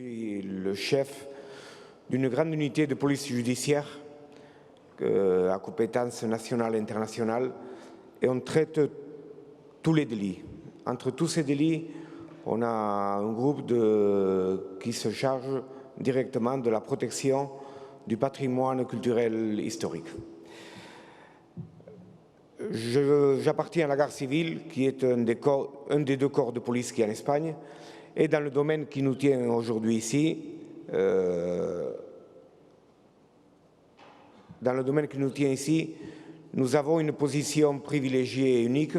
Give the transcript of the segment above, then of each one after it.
suis le chef d'une grande unité de police judiciaire à compétence nationale et internationale et on traite tous les délits. Entre tous ces délits, on a un groupe qui se charge directement de la protection du patrimoine culturel historique. J'appartiens à la garde civile, qui est un des deux corps de police qui est en Espagne, et dans le domaine qui nous tient aujourd'hui ici, nous avons une position privilégiée et unique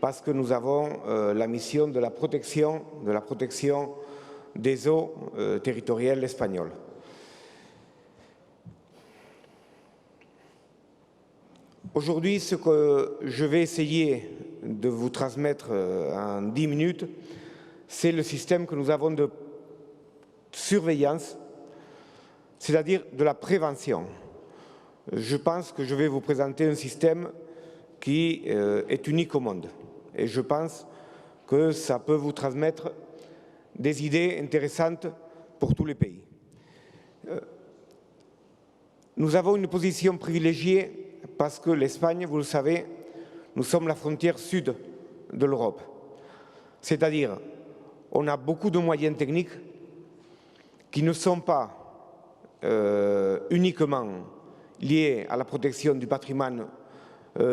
parce que nous avons la mission de la protection des eaux territoriales espagnoles. Aujourd'hui, ce que je vais essayer de vous transmettre en 10 minutes, c'est le système que nous avons de surveillance, c'est-à-dire de la prévention. Je pense que je vais vous présenter un système qui est unique au monde. Et je pense que ça peut vous transmettre des idées intéressantes pour tous les pays. Nous avons une position privilégiée parce que l'Espagne, vous le savez, nous sommes la frontière sud de l'Europe. C'est-à-dire, on a beaucoup de moyens techniques qui ne sont pas uniquement liés à la protection du patrimoine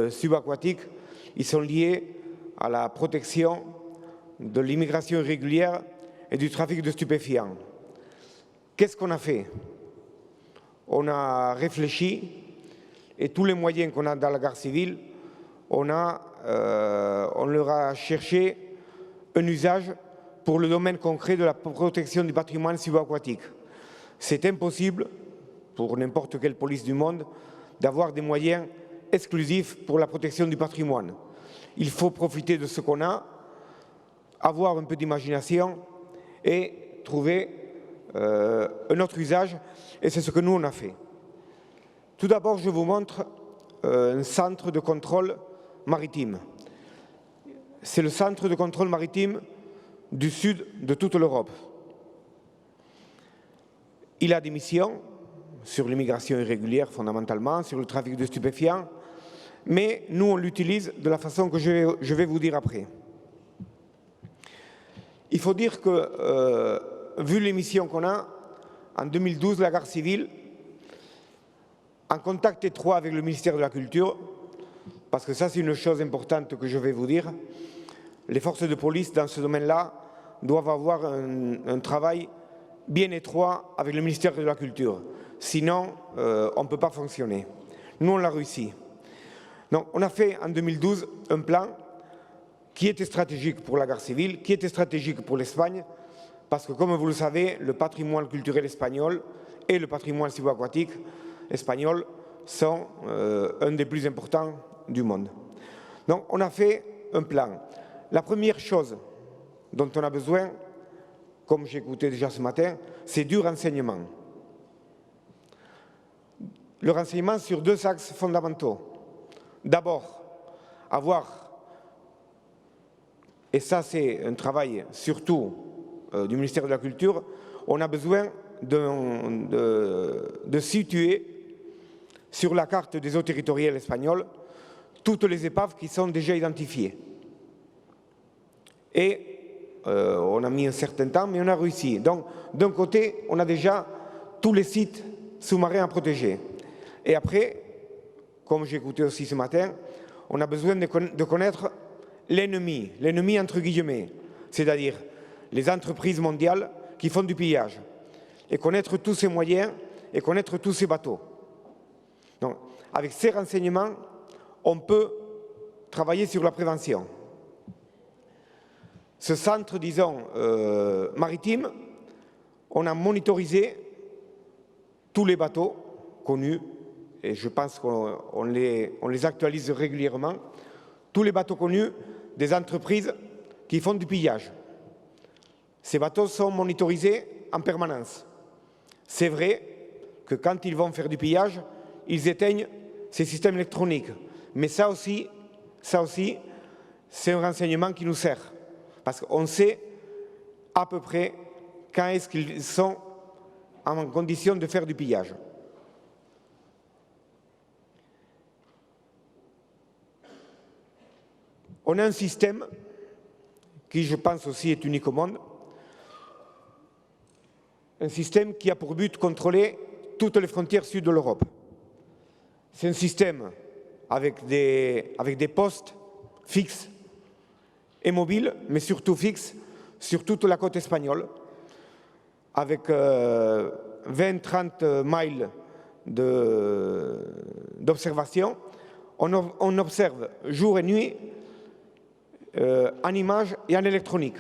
subaquatique, ils sont liés à la protection de l'immigration irrégulière et du trafic de stupéfiants. Qu'est-ce qu'on a fait? On a réfléchi et tous les moyens qu'on a dans la garde civile, on leur a cherché un usage pour le domaine concret de la protection du patrimoine subaquatique. C'est impossible pour n'importe quelle police du monde d'avoir des moyens exclusifs pour la protection du patrimoine. Il faut profiter de ce qu'on a, avoir un peu d'imagination et trouver un autre usage, et c'est ce que nous on a fait. Tout d'abord, je vous montre un centre de contrôle maritime. C'est le centre de contrôle maritime du sud de toute l'Europe. Il a des missions sur l'immigration irrégulière fondamentalement, sur le trafic de stupéfiants, mais nous on l'utilise de la façon que je vais vous dire après. Il faut dire que, vu les missions qu'on a, en 2012, la garde civile, en contact étroit avec le ministère de la Culture, parce que ça c'est une chose importante que je vais vous dire, les forces de police dans ce domaine-là doivent avoir un travail bien étroit avec le ministère de la Culture. Sinon, on ne peut pas fonctionner. Nous, on l'a réussi. Donc, on a fait en 2012 un plan qui était stratégique pour la garde civile, qui était stratégique pour l'Espagne, parce que, comme vous le savez, le patrimoine culturel espagnol et le patrimoine subaquatique espagnol sont un des plus importants du monde. Donc, on a fait un plan. La première chose dont on a besoin, comme j'ai écouté déjà ce matin, c'est du renseignement. Le renseignement sur deux axes fondamentaux. D'abord, avoir, et ça c'est un travail surtout du ministère de la Culture, on a besoin de situer sur la carte des eaux territoriales espagnoles toutes les épaves qui sont déjà identifiées. Et on a mis un certain temps, mais on a réussi. Donc, d'un côté, on a déjà tous les sites sous-marins à protéger. Et après, comme j'ai écouté aussi ce matin, on a besoin de connaître l'ennemi entre guillemets, c'est-à-dire les entreprises mondiales qui font du pillage, et connaître tous ces moyens et connaître tous ces bateaux. Donc, avec ces renseignements, on peut travailler sur la prévention. Ce centre, disons, maritime, on a monitorisé tous les bateaux connus, et je pense qu'on les actualise régulièrement, tous les bateaux connus des entreprises qui font du pillage. Ces bateaux sont monitorisés en permanence. C'est vrai que quand ils vont faire du pillage, ils éteignent ces systèmes électroniques. Mais ça aussi, c'est un renseignement qui nous sert. Parce qu'on sait à peu près quand est-ce qu'ils sont en condition de faire du pillage. On a un système qui, je pense aussi, est unique au monde, un système qui a pour but de contrôler toutes les frontières sud de l'Europe. C'est un système avec des postes fixes et mobiles, mais surtout fixes sur toute la côte espagnole, avec 20-30 miles d'observation. On observe jour et nuit en images et en électronique.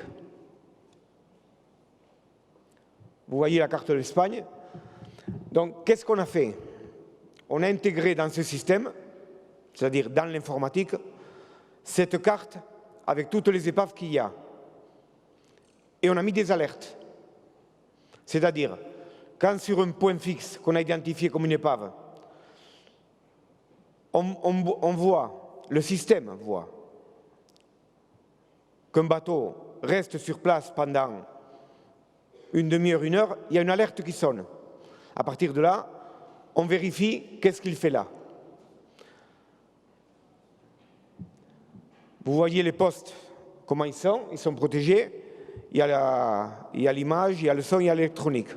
Vous voyez la carte de l'Espagne. Donc, qu'est-ce qu'on a fait? On a intégré dans ce système, c'est-à-dire dans l'informatique, cette carte avec toutes les épaves qu'il y a. Et on a mis des alertes. C'est-à-dire, quand sur un point fixe qu'on a identifié comme une épave, on voit, le système voit, qu'un bateau reste sur place pendant une demi-heure, une heure, il y a une alerte qui sonne. À partir de là, on vérifie qu'est-ce qu'il fait là. Vous voyez les postes, comment ils sont protégés. Il y a l'image, il y a le son, il y a l'électronique.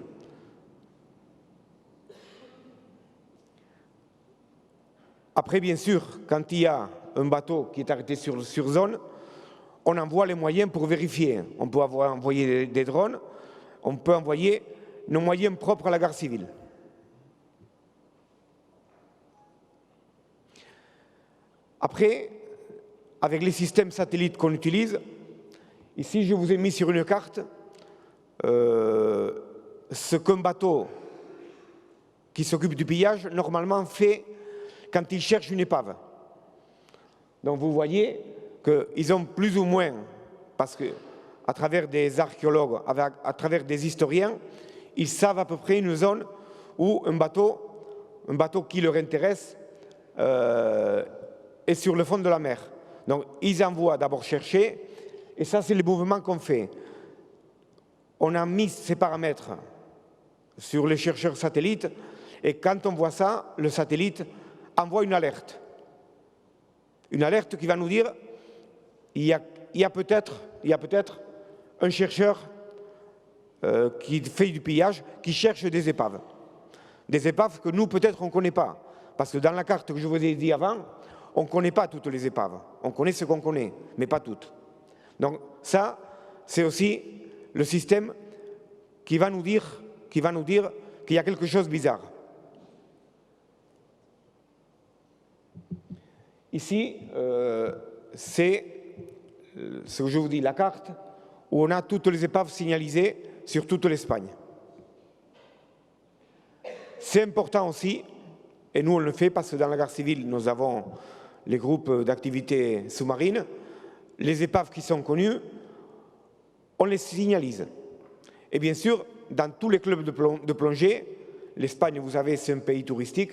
Après, bien sûr, quand il y a un bateau qui est arrêté sur zone, on envoie les moyens pour vérifier. On peut envoyer des drones, on peut envoyer nos moyens propres à la garde civile. Après, avec les systèmes satellites qu'on utilise, ici je vous ai mis sur une carte ce qu'un bateau qui s'occupe du pillage normalement fait quand il cherche une épave. Donc vous voyez qu'ils ont plus ou moins, parce qu'à travers des archéologues, à travers des historiens, ils savent à peu près une zone où un bateau qui leur intéresse est sur le fond de la mer. Donc ils envoient d'abord chercher, et ça c'est le mouvement qu'on fait. On a mis ces paramètres sur les chercheurs satellites, et quand on voit ça, le satellite envoie une alerte. Une alerte qui va nous dire il y a peut-être un chercheur qui fait du pillage, qui cherche des épaves. Des épaves que nous, peut-être, on ne connaît pas. Parce que dans la carte que je vous ai dit avant, on ne connaît pas toutes les épaves. On connaît ce qu'on connaît, mais pas toutes. Donc ça, c'est aussi le système qui va nous dire qu'il y a quelque chose de bizarre. Ici, c'est ce que je vous dis, la carte où on a toutes les épaves signalisées sur toute l'Espagne. C'est important aussi, et nous on le fait parce que dans la garde civile, nous avons les groupes d'activités sous-marines, les épaves qui sont connues, on les signalise. Et bien sûr, dans tous les clubs de plongée, l'Espagne, vous savez, c'est un pays touristique,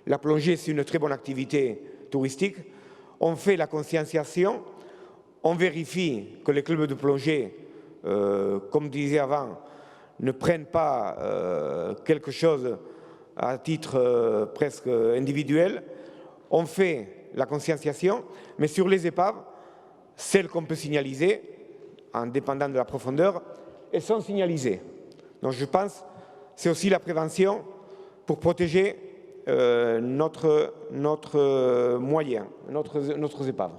la plongée, c'est une très bonne activité touristique, on fait la conscientisation, on vérifie que les clubs de plongée, comme disais avant, ne prennent pas quelque chose à titre presque individuel. On fait la conscientisation, mais sur les épaves, celles qu'on peut signaliser, en dépendant de la profondeur, elles sont signalisées. Donc je pense que c'est aussi la prévention pour protéger notre moyen, notre épave.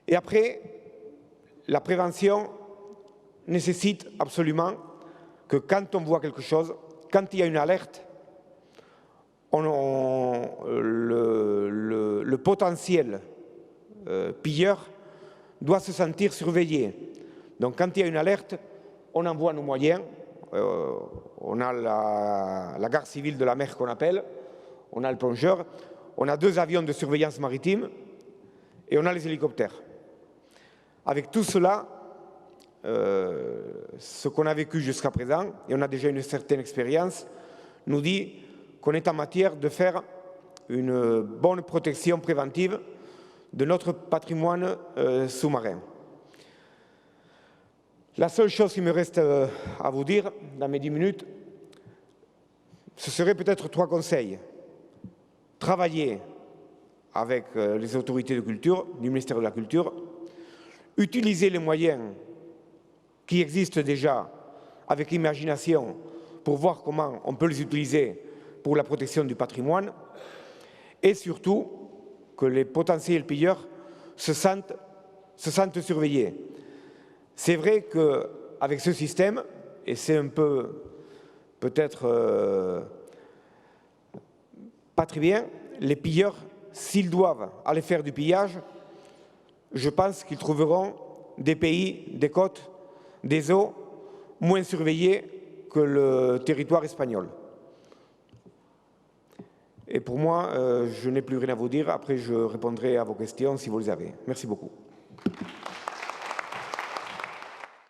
Et après, la prévention nécessite absolument que quand on voit quelque chose, quand il y a une alerte, le potentiel pilleur doit se sentir surveillé. Donc quand il y a une alerte, on envoie nos moyens. On a la garde civile de la mer qu'on appelle, on a le plongeur, on a 2 avions de surveillance maritime et on a les hélicoptères. Avec tout cela, ce qu'on a vécu jusqu'à présent, et on a déjà une certaine expérience, nous dit qu'on est en matière de faire une bonne protection préventive de notre patrimoine sous-marin. La seule chose qui me reste à vous dire dans mes 10 minutes, ce serait peut-être 3 conseils. Travailler avec les autorités de culture, du ministère de la Culture, utiliser les moyens qui existent déjà avec imagination pour voir comment on peut les utiliser pour la protection du patrimoine et surtout que les potentiels pilleurs se sentent surveillés. C'est vrai qu'avec ce système, et c'est un peu peut-être pas très bien, les pilleurs, s'ils doivent aller faire du pillage, je pense qu'ils trouveront des pays, des côtes, des eaux moins surveillés que le territoire espagnol. Et pour moi, je n'ai plus rien à vous dire. Après, je répondrai à vos questions si vous les avez. Merci beaucoup.